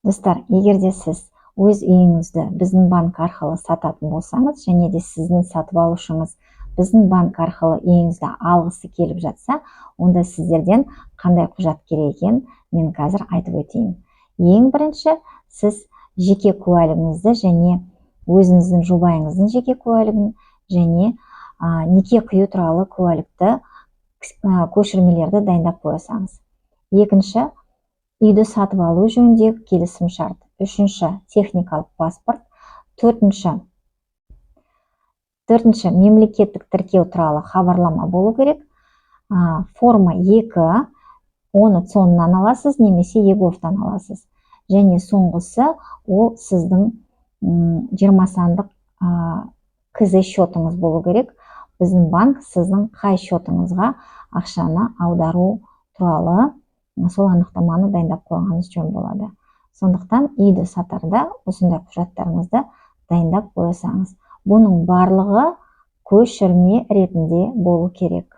Достар, егер де сіз өз үйіңізді біздің банк арқылы сататын болсаңыз, және де сіздің сатып алушыңыз біздің банк арқылы үйіңізді алғысы келіп жатса, онда сіздерден қандай құжат керек екенін мен қазір айтып өтейін. Ең бірінші, сіз жеке куәлігіңізді және өзіңіздің жұбайыңыздың жеке куәлігін және неке қию туралы куәлікті көшірмелерді дайындап қойсаңыз. Екінші, үйді сатып алу жөніндегі келісім шарт. Үшінші, техникалық паспорт. Төртінші, мемлекеттік тіркеу туралы хабарлама болу керек. Форма 2, оны ЦОНнан аласыз, немесе ЕГОВтан аласыз. Және соңғысы, ол сіздің 20 сандық КЗ счетыңыз болу керек. Біздің банк сіздің қай счетыңызға ақшаны аудару туралы сол анықтаманы дайындап қойғаныңыз жөн болады. Сондықтан үйді сатарда осындай құжаттарыңызды дайындап қойсаңыз. Бұның барлығы көшірме ретінде болу керек.